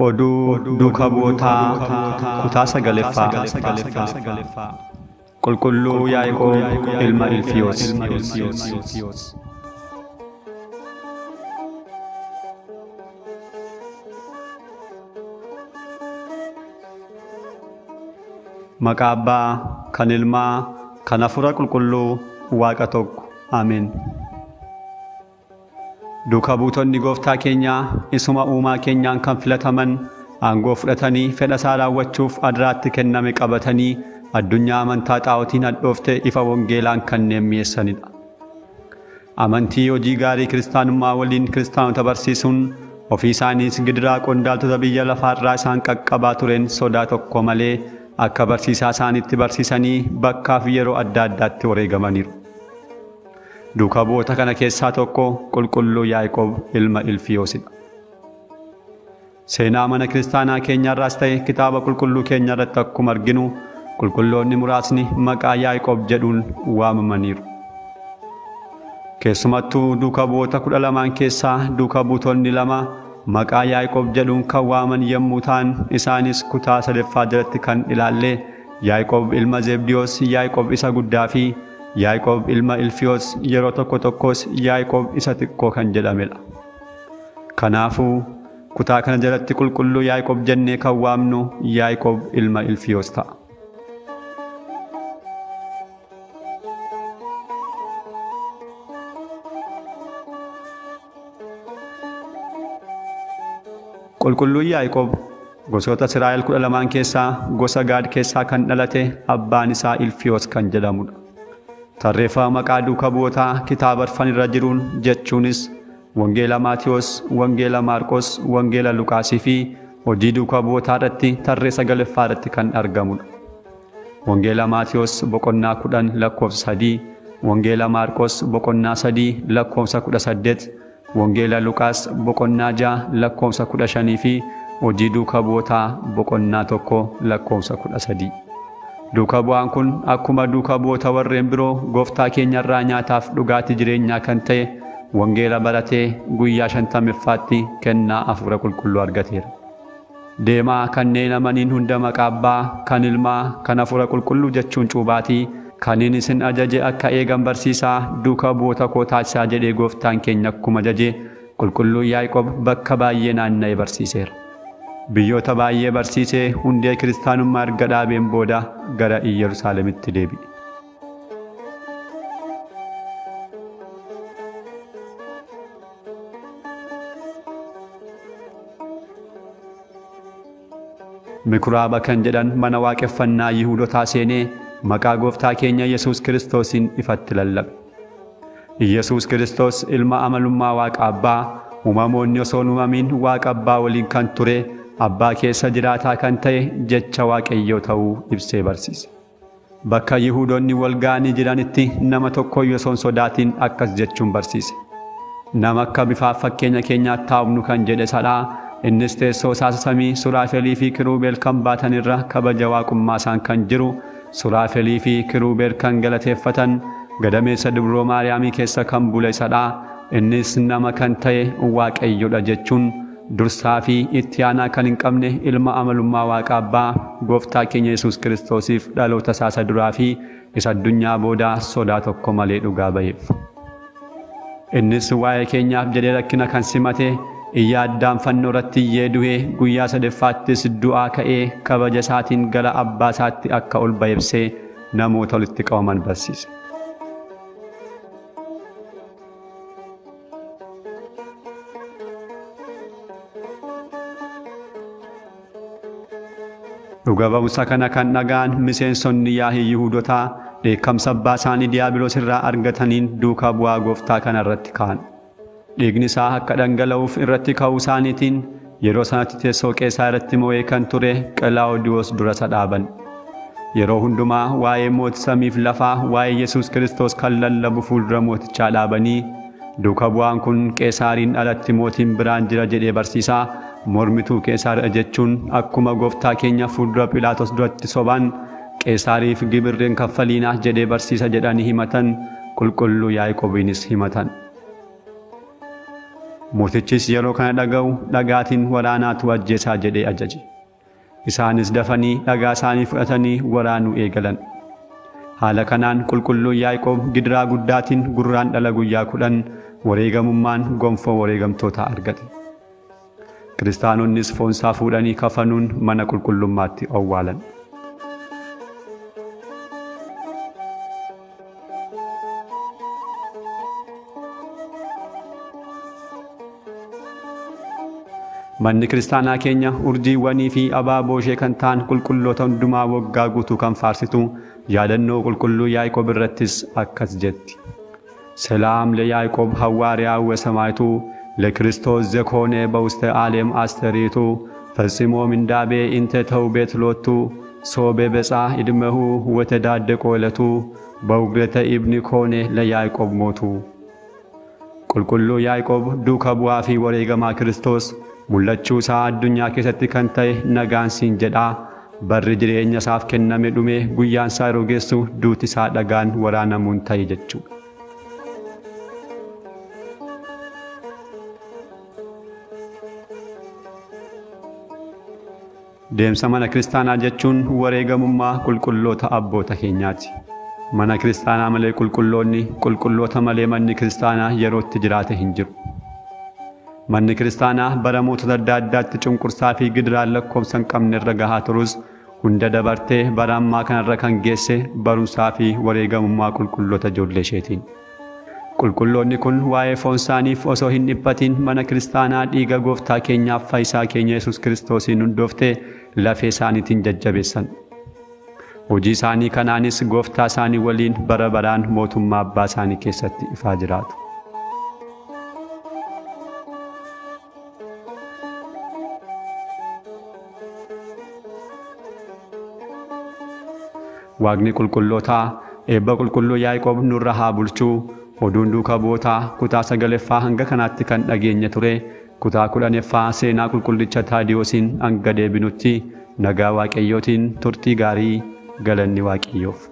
Oduu duukaa bu'ootaa kutaa sagaleeffaa Qulqulluu Yaa'iqob ilma Ilfiyoos. Maqaa Abbaa, kan Ilmaa, kan Hafuura Qulqulluu, Waaqa tokko. Ameen. Duukaa buutonni Gooftaa keenyaa isuma uumaa keenyaan kan filataman aangoo fudhatanii fedha isaa raawwachuuf adaraatti kenname qabatanii addunyaa amantaa xaa'otiin hadhoofte ifa wangeelaan kanneen mi'eessanidha. Amantii hojii gaarii kiristaanummaa waliin kiristaanota barsiisuun ofii isaaniis gidiraa qondaaltota biyya lafaarraa isaan qaqqabaa tureen sodaa tokko malee akka barsiisaa isaaniitti barsiisanii bakkaaf yeroo adda addaatti wareegamaniiru. Duukaa bu'oota kana keessaa tokko Qulqulluu Yaa'iqob ilma Ilfiyoosidha. Seenaa mana kiristaanaa keenyarraas ta'e kitaaba qulqulluu keenya irratti akkuma arginu qulqulloonni muraasni maqaa Yaa'iqob jedhuun waamamaniiru. Keessumattuu duukaa bu'oota 12 keessaa duukaa buutonni 2 maqaa Yaa'iqob jedhuun kan waaman yommuu ta'an isaanis kutaa 3ffaa jalatti kan ilaalle Yaa'iqob ilma Zebdiyoos, Yaa'iqob isa guddaa fi Yaa'iqob ilma Ilfiyoos yeroo tokko tokkos Yaa'iqob isa xiqqoo kan jedhamedha. Kanaafuu kutaa kana jalatti qulqulluu Yaa'iqob jennee kan waamnu Yaa'iqob ilma Ilfiyoos ta'a. Qulqulluun Yaa'iqob gosoota israa'el 12 keessaa gosa Gaad keessaa kan dhalate abbaan isaa Ilfiyoos kan jedhamudha. Tarreeffama maqaa duukaa bu'ootaa kitaaba arfan irra jiruun jechuunis Wangeela Maatiyos, Wangeela Maarqos, Wangeela Luqaasii fi hojii duukaa bu'ootaa irratti tarree 9ffaa irratti kan argamudha. Wangeela Maatiyos boqonnaa 10 lakkoofsa 3, Wangeela Maarqos boqonnaa 3 lakkoofsa 18, Wangeela Luqaas boqonnaa 6 lakkoofsa 15 fi hojii duukaa bu'ootaa boqonnaa 1 lakkoofsa 13. Duukaa bu'aan kun akkuma duukaa bu'oota warreen biroo Gooftaa keenyarraa nyaataaf dhugaatii jireenyaa kan ta'e wangeela baratee guyyaa 50ffaatti kennaa Hafuura Qulqulluu argateera. Deemaa kanneen amaniin hunda maqaa Abbaa, kan Ilmaa, kan Hafuura Qulqulluu jechuun cuubaatii kaniin isin ajaje akka eegan barsiisaa duukaa bu'oota koo taasisaa jedhee Gooftaan keenya akkuma ajaje Qulqulluu Yaa'iqob bakka baay'ee naanna'ee barsiiseera. Biyyoota baay'ee barsiisee hundee kiristaanummaa erga dhaabeen booda gara Yerusaalemitti deebi'e. Mikuraaba kan jedhan mana waaqeffannaa Yihuudotaa seenee maqaa Gooftaa keenya Yesuus Kiristoosiin ifatti lallabe. Yesuus Kiristoos ilma amalummaa Waaqa Abbaa, uumamoonni osoo uumamin Waaqa Abbaa waliin kan ture, Abbaa keessa jiraataa kan ta'e jecha Waaqayyoo ta'uu ibsee barsiise. Bakka Yihuudoonni wal ga'anii jiranitti nama tokko osoo hin sodaatin akkas jechuun barsiise. Nama akka bifaaf fakkeenya keenyaatti taa'umnu kan jedhe sadhaa, innis teessoo isaa samii Suraafelii fi Kiruubeel kan baatan irra kabaja waaqummaa isaan kan jiru, Suraafelii fi Kiruubeel kan galateeffatan, gadameessa dubroo Maariyaamii keessa kan bule sadhaa, innis nama kan ta'e Waaqayyoodha jechuun dursaa fi itti aanaa kan hin qabne ilma amalummaa Waaqa Abbaa Gooftaa keenya Yesuus Kiristoosiif dhaloota isaa duraa fi isa addunyaa boodaa sodaa tokko malee dhugaa ba'eef. Innis waa'ee keenyaaf jedhee rakkina kan simate iyya addaan fannoo irratti iyyee du'ee guyyaa 3ffaattis du'aa ka'ee kabaja isaatiin gara Abbaa isaatti akka ol ba'eebsee namoota walitti qabaman barsiise. Dhuga ba'umsa kana kan dhaga'an miseensonni yaa'ii Yihuudotaa dheekkamsa abbaa isaanii diiyaabiloos irraa argataniin duukaa bu'aa Gooftaa kana irratti ka'an. Dhiigni isaa akka dhangala'uuf irratti ka'uu isaaniitiin yeroo sanatti teessoo Qeesaa irratti mo'ee kan ture Qelaa'udiyoos dura isa dhaaban. Yeroo hundumaa waa'ee mootii samiif lafaa waa'ee Yesuus Kiristoos kan lallabu fuuldura mootichaa dhaabanii duukaa bu'aan kun Qeesaariin alatti mootiin biraan jira jedhee barsiisaa mormituu Qeesaar jechuun akkuma Gooftaa keenya fuuldura Philaaxoos duratti sobaan Qeesaariif gibirreen kaffaliinaa jedhee barsiisa jedhanii himatan Qulqulluu Yaa'iqobiinis himatan. Mootichis yeroo kana dhaga'u dhagaatiin waraanaatu ajjeesaa jedhee ajaje. Isaanis dafanii dhagaa isaanii fudhatanii waraanuu eegalan. Haala kanaan Qulqulluun Yaa'iqob gidiraa guddaatiin gurraan dhala guyyaa 10 wareegamummaan gonfoo wareegamtootaa argate. Kiristaanonnis foonsaa fuudhanii kafanuun mana qulqullummaatti awwaalan. Manni kiristaanaa keenya urjiiwwanii fi abaaboo ishee kan ta'an qulqulloota hundumaa waggaa guutuu kan faarsitu yaadannoo Qulqulluun Yaa'iqob irrattis akkas jetti. Selaam ለያዕቆብ ሐዋርያው ወሰማዕቱ ለክርስቶስ ዘኮነ በውስተ ዓለም አስተሪቱ ፈጽሞ ምንዳቤ እንተ ተውቤት ሎቱ ሶበ በጻ ዕድሜሁ ወተዳደቆ ዕለቱ በውግረተ ኢብኒ ኮነ ለያዕቆብ ሞቱ። Qulqulluu Yaa'iqob duuka bu'aa fi wareegamaa Kiristoos mul'achuu isaa addunyaa keessatti kan ta'e nagaan siin jedhaa. Barri jireenya isaaf kenname dhume guyyaan isaa yeroo geessu duuti isaa dhagaan waraanamuun ta'e jechuudha. Deemsa mana kiristaanaa jechuun wareegamummaa qulqulloota abboota keenyaati. Mana kiristaanaa malee qulqulloonni, qulqulloota malee manni kiristaanaa yerootti jiraate hin jiru. Manni kiristaanaa bara mootota adda addaatti cunqursaa fi gidiraan lakkoofsa hin qabne irra gahaa turus hunda dabartee bara ammaa kanarra kan geesse barumsaa fi wareegamummaa qulqulloota ijoollee isheetiin. Qulqulloonni kun waa'ee foon isaaniif osoo hin dhiphatin mana kiristaanaa dhiiga gooftaa keenyaaf fayyisaa keenya Yesuus Kiristoosiin hundooftee lafee isaaniitiin jajjabeessan. Hojii isaanii kanaanis gooftaa isaanii waliin bara baraan mootummaa abbaa isaanii keessatti ifaa jiraatu. Waaqni qulqullootaa eebba Qulqulluu Yaa'iqob nurra haa bulchuu. Oduun duuka bu'ootaa kutaa 9ffaa hanga kanaatti kan dhageenye ture. Kutaa 10ffaa seenaa qulqullicha Taadiyoosiin hanga deebinutti nagaa Waaqayyootiin turtii gaarii. Galanni Waaqayyoof.